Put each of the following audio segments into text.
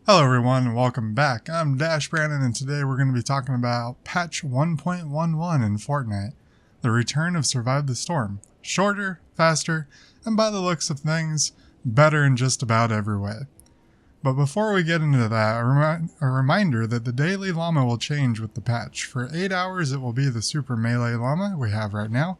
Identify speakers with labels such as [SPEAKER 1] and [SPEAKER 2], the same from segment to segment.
[SPEAKER 1] Hello everyone and welcome back. I'm Dash Brandon and today we're going to be talking about patch 1.11 in Fortnite, the return of Survive the Storm. Shorter, faster, and by the looks of things, better in just about every way. But before we get into that, a reminder that the daily llama will change with the patch. For 8 hours it will be the super melee llama we have right now,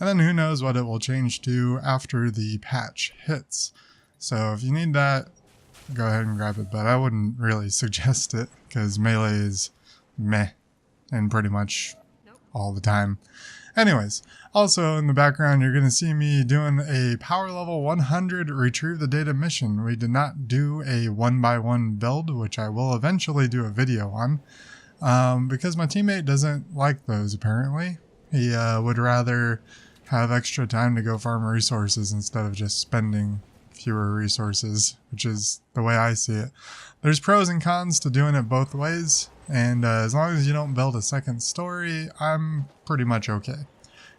[SPEAKER 1] and then who knows what it will change to after the patch hits. So if you need that, go ahead and grab it, but I wouldn't really suggest it because melee is meh and pretty much all the time. Anyways, also in the background you're going to see me doing a power level 100 retrieve the data mission. We did not do a 1x1 build, which I will eventually do a video on, because my teammate doesn't like those apparently. He would rather have extra time to go farm resources instead of just spending fewer resources, which is the way I see it. There's pros and cons to doing it both ways, and as long as you don't build a second story, I'm pretty much okay.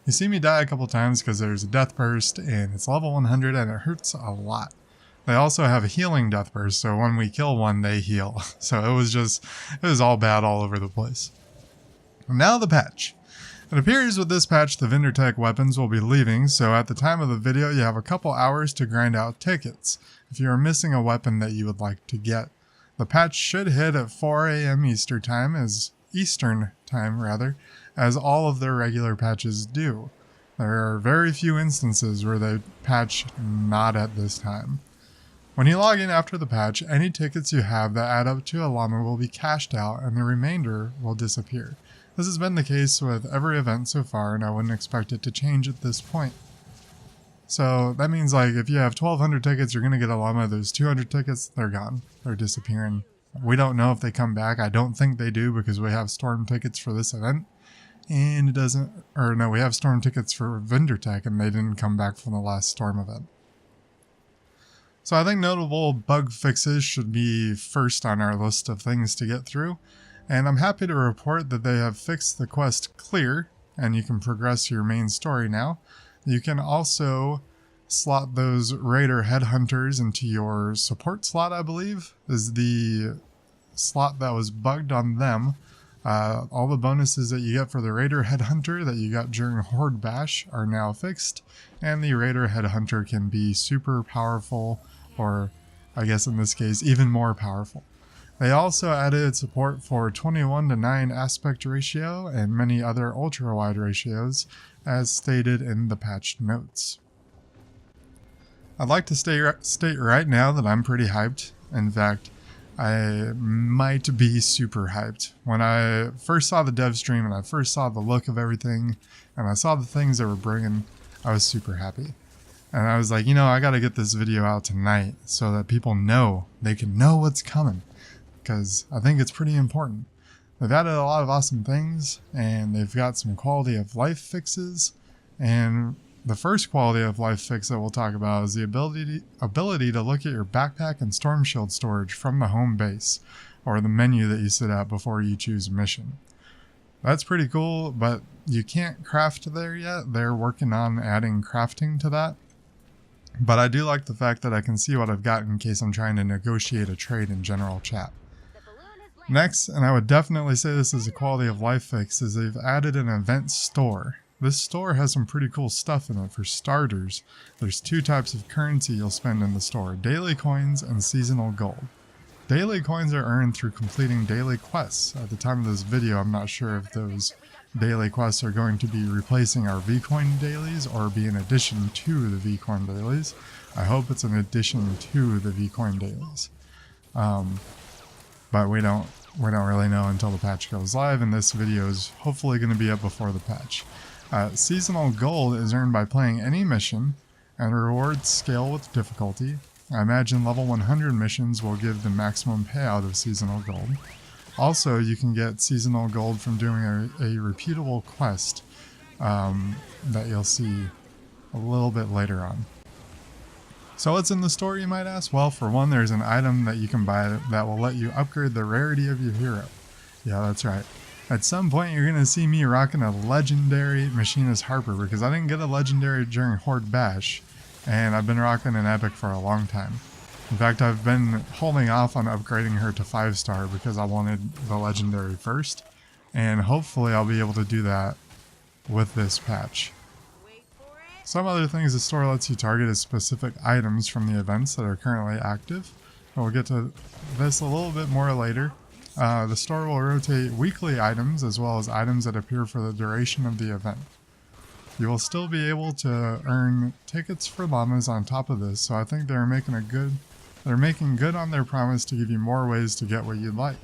[SPEAKER 1] You see me die a couple times because there's a death burst and it's level 100 and it hurts a lot. They also have a healing death burst, so when we kill one they heal. So it was all bad all over the place. Now the patch. It appears with this patch the vendor tech weapons will be leaving, so at the time of the video you have a couple hours to grind out tickets if you are missing a weapon that you would like to get. The patch should hit at 4 AM Eastern time, as all of their regular patches do. There are very few instances where they patch not at this time. When you log in after the patch, any tickets you have that add up to a llama will be cashed out and the remainder will disappear. This has been the case with every event so far, and I wouldn't expect it to change at this point. So that means like if you have 1,200 tickets, you're going to get a llama. There's 200 tickets, they're gone. They're disappearing. We don't know if they come back. I don't think they do because we have storm tickets for this event. And we have storm tickets for vendor tech and they didn't come back from the last storm event. So I think notable bug fixes should be first on our list of things to get through. And I'm happy to report that they have fixed the quest clear, and you can progress your main story now. You can also slot those raider headhunters into your support slot, I believe, is the slot that was bugged on them. All the bonuses that you get for the raider headhunter that you got during Horde Bash are now fixed, and the raider headhunter can be super powerful, or I guess in this case even more powerful. They also added support for 21:9 aspect ratio and many other ultra-wide ratios, as stated in the patch notes. I'd like to state right now that I'm pretty hyped. In fact, I might be super hyped. When I first saw the dev stream and I first saw the look of everything, and I saw the things they were bringing, I was super happy. And I was like, I gotta get this video out tonight so that people know, they can know what's coming. Because I think it's pretty important. They've added a lot of awesome things, and they've got some quality of life fixes, and the first quality of life fix that we'll talk about is the ability to look at your backpack and storm shield storage from the home base, or the menu that you sit at before you choose mission. That's pretty cool, but you can't craft there yet. They're working on adding crafting to that. But I do like the fact that I can see what I've got in case I'm trying to negotiate a trade in general chat. Next, and I would definitely say this is a quality of life fix, is they've added an event store. This store has some pretty cool stuff in it. For starters, there's two types of currency you'll spend in the store: daily coins and seasonal gold. Daily coins are earned through completing daily quests. At the time of this video, I'm not sure if those daily quests are going to be replacing our V-coin dailies or be in addition to the V-coin dailies. I hope it's an addition to the V-coin dailies. But we don't really know until the patch goes live, and this video is hopefully going to be up before the patch. Seasonal gold is earned by playing any mission, and rewards scale with difficulty. I imagine level 100 missions will give the maximum payout of seasonal gold. Also, you can get seasonal gold from doing a repeatable quest that you'll see a little bit later on. So what's in the store, you might ask? Well, for one, there's an item that you can buy that will let you upgrade the rarity of your hero. Yeah, that's right. At some point, you're going to see me rocking a legendary Machinist Harper, because I didn't get a legendary during Horde Bash, and I've been rocking an epic for a long time. In fact, I've been holding off on upgrading her to 5-star because I wanted the legendary first, and hopefully I'll be able to do that with this patch. Some other things the store lets you target is specific items from the events that are currently active. We'll get to this a little bit more later. The store will rotate weekly items as well as items that appear for the duration of the event. You will still be able to earn tickets for llamas on top of this, so I think they're making good on their promise to give you more ways to get what you'd like.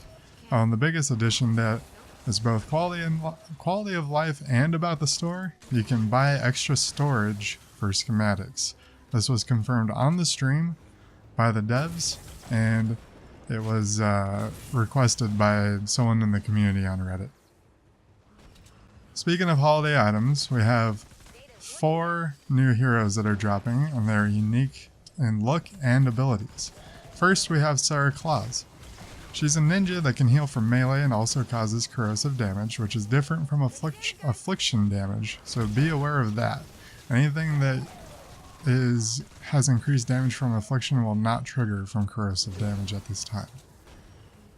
[SPEAKER 1] The biggest addition that is both quality of life and about the store, you can buy extra storage for schematics. This was confirmed on the stream by the devs, and it was requested by someone in the community on Reddit. Speaking of holiday items, we have 4 new heroes that are dropping, and they're unique in look and abilities. First, we have Sarah Claus. She's a ninja that can heal from melee and also causes corrosive damage, which is different from affliction damage, so be aware of that. Anything that has increased damage from affliction will not trigger from corrosive damage at this time.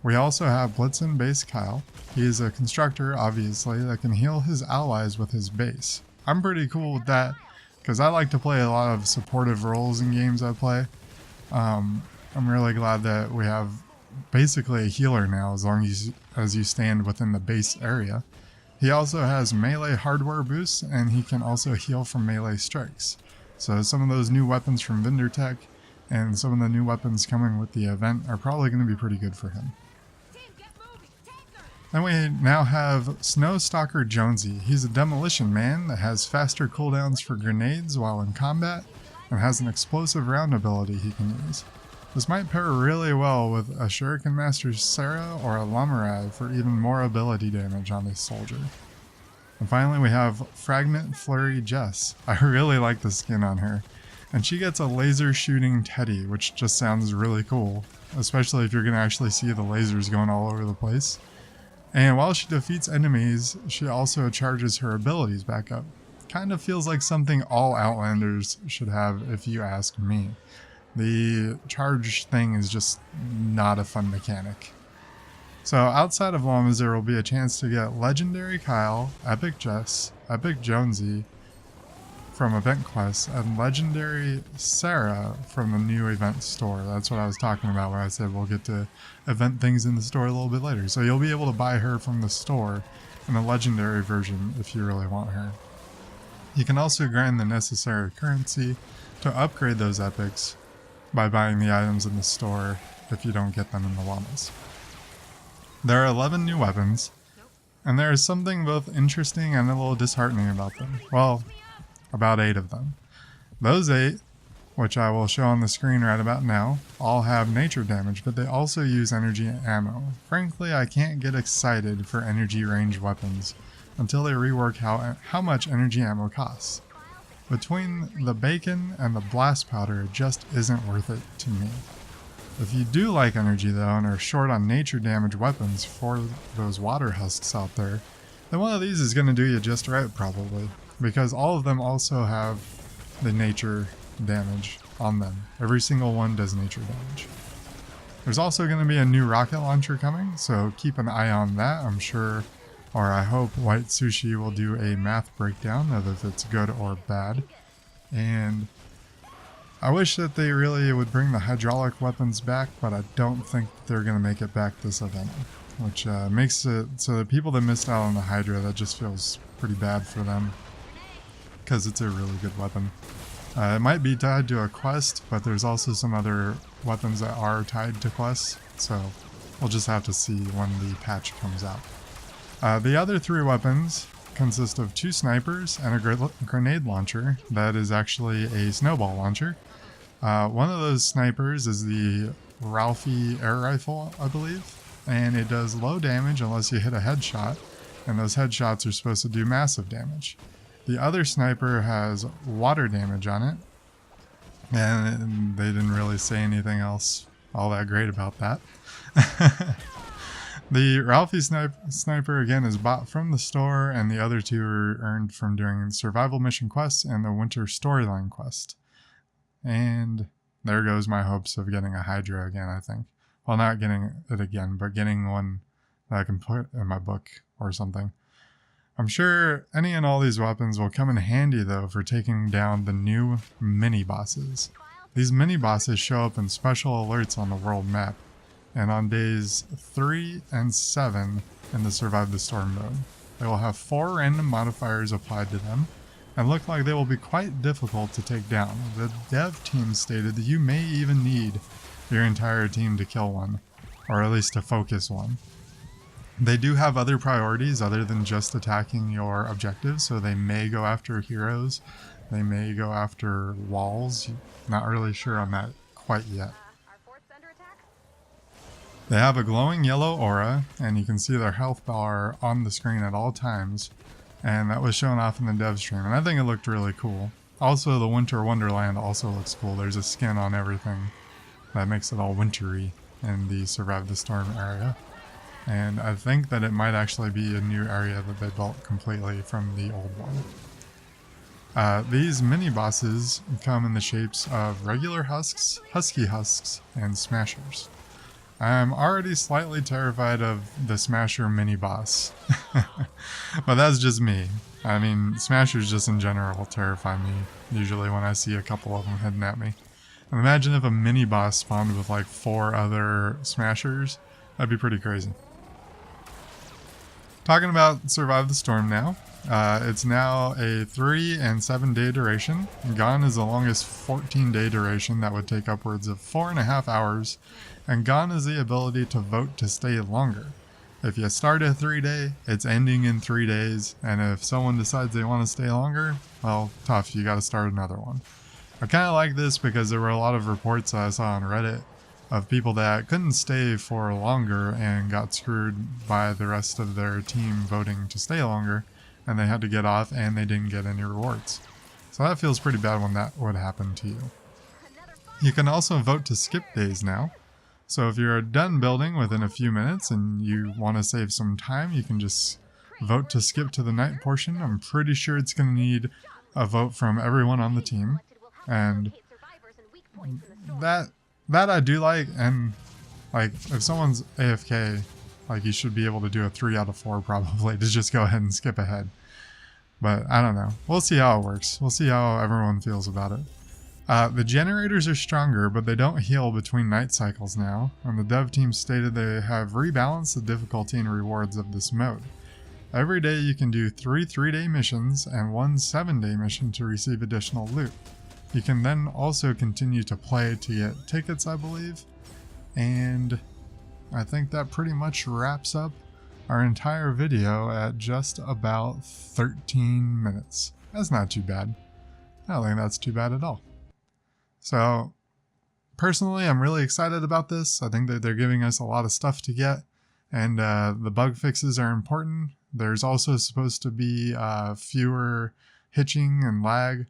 [SPEAKER 1] We also have Blitzen Base Kyle. He is a constructor, obviously, that can heal his allies with his base. I'm pretty cool with that, because I like to play a lot of supportive roles in games I play. I'm really glad that we have basically a healer now, as long as you stand within the base area. He also has melee hardware boosts, and he can also heal from melee strikes. So some of those new weapons from Vendor Tech and some of the new weapons coming with the event are probably going to be pretty good for him. Then we now have Snow Stalker Jonesy. He's a demolition man that has faster cooldowns for grenades while in combat and has an explosive round ability he can use. This might pair really well with a Shuriken Master Sarah or a Lamurai for even more ability damage on this soldier. And finally we have Fragment Flurry Jess. I really like the skin on her. And she gets a laser shooting Teddy, which just sounds really cool, especially if you're going to actually see the lasers going all over the place. And while she defeats enemies, she also charges her abilities back up. Kind of feels like something all Outlanders should have, if you ask me. The charge thing is just not a fun mechanic. So outside of llamas, there will be a chance to get Legendary Kyle, Epic Jess, Epic Jonesy from event quests, and Legendary Sarah from the new event store. That's what I was talking about when I said we'll get to event things in the store a little bit later. So you'll be able to buy her from the store in a legendary version if you really want her. You can also grind the necessary currency to upgrade those epics by buying the items in the store if you don't get them in the llamas. There are 11 new weapons, and there is something both interesting and a little disheartening about them. Well, about 8 of them. Those 8, which I will show on the screen right about now, all have nature damage, but they also use energy and ammo. Frankly, I can't get excited for energy range weapons until they rework how much energy ammo costs. Between the bacon and the blast powder, it just isn't worth it to me. If you do like energy though and are short on nature damage weapons for those water husks out there, then one of these is going to do you just right probably, because all of them also have the nature damage on them. Every single one does nature damage. There's also going to be a new rocket launcher coming, so keep an eye on that. I'm sure, or I hope, White Sushi will do a math breakdown of if it's good or bad. And I wish that they really would bring the hydraulic weapons back, but I don't think they're going to make it back this event, which makes it so the people that missed out on the Hydra, that just feels pretty bad for them, because it's a really good weapon. It might be tied to a quest, but there's also some other weapons that are tied to quests, so we'll just have to see when the patch comes out. The other 3 weapons consist of 2 snipers and a grenade launcher that is actually a snowball launcher. One of those snipers is the Ralphie air rifle, I believe, and it does low damage unless you hit a headshot, and those headshots are supposed to do massive damage. The other sniper has water damage on it, and they didn't really say anything else all that great about that. The Ralphie sniper again is bought from the store, and the other 2 are earned from doing survival mission quests and the winter storyline quest. And there goes my hopes of getting a Hydra again, I think. Well, not getting it again, but getting one that I can put in my book or something. I'm sure any and all these weapons will come in handy though for taking down the new mini-bosses. These mini-bosses show up in special alerts on the world map, and on days 3 and 7 in the Survive the Storm mode. They will have 4 random modifiers applied to them, and look like they will be quite difficult to take down. The dev team stated that you may even need your entire team to kill one, or at least to focus one. They do have other priorities other than just attacking your objectives, so they may go after heroes, they may go after walls. Not really sure on that quite yet. They have a glowing yellow aura, and you can see their health bar on the screen at all times, and that was shown off in the dev stream, and I think it looked really cool. Also, the Winter Wonderland also looks cool. There's a skin on everything that makes it all wintry in the Survive the Storm area. And I think that it might actually be a new area that they built completely from the old one. These mini-bosses come in the shapes of regular husks, husky husks, and smashers. I'm already slightly terrified of the Smasher mini-boss. But that's just me. I mean, Smashers just in general terrify me, usually when I see a couple of them heading at me. And imagine if a mini-boss spawned with like 4 other Smashers. That'd be pretty crazy. Talking about Survive the Storm now. It's now a 3 and 7 day duration. Gone is the longest 14-day duration that would take upwards of 4.5 hours. And gone is the ability to vote to stay longer. If you start a 3-day, it's ending in 3 days, and if someone decides they want to stay longer, well, tough, you gotta start another one. I kinda like this because there were a lot of reports I saw on Reddit of people that couldn't stay for longer and got screwed by the rest of their team voting to stay longer, and they had to get off and they didn't get any rewards. So that feels pretty bad when that would happen to you. You can also vote to skip days now. So if you're done building within a few minutes and you want to save some time, you can just vote to skip to the night portion. I'm pretty sure it's going to need a vote from everyone on the team. And that I do like, and like if someone's AFK, like you should be able to do a 3 out of 4 probably to just go ahead and skip ahead. But I don't know. We'll see how it works. We'll see how everyone feels about it. The generators are stronger, but they don't heal between night cycles now, and the dev team stated they have rebalanced the difficulty and rewards of this mode. Every day you can do 3 3-day missions and 1 7-day mission to receive additional loot. You can then also continue to play to get tickets, I believe, and I think that pretty much wraps up our entire video at just about 13 minutes. That's not too bad. I don't think that's too bad at all. So, personally, I'm really excited about this. I think that they're giving us a lot of stuff to get, and the bug fixes are important. There's also supposed to be fewer hitching and lag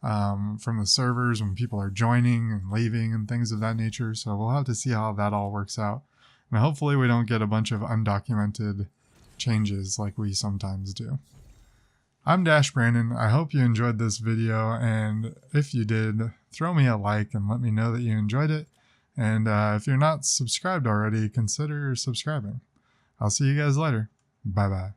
[SPEAKER 1] from the servers when people are joining and leaving and things of that nature, so we'll have to see how that all works out. And hopefully we don't get a bunch of undocumented changes like we sometimes do. I'm Dash Brandon. I hope you enjoyed this video, and if you did, throw me a like and let me know that you enjoyed it. And if you're not subscribed already, consider subscribing. I'll see you guys later. Bye bye.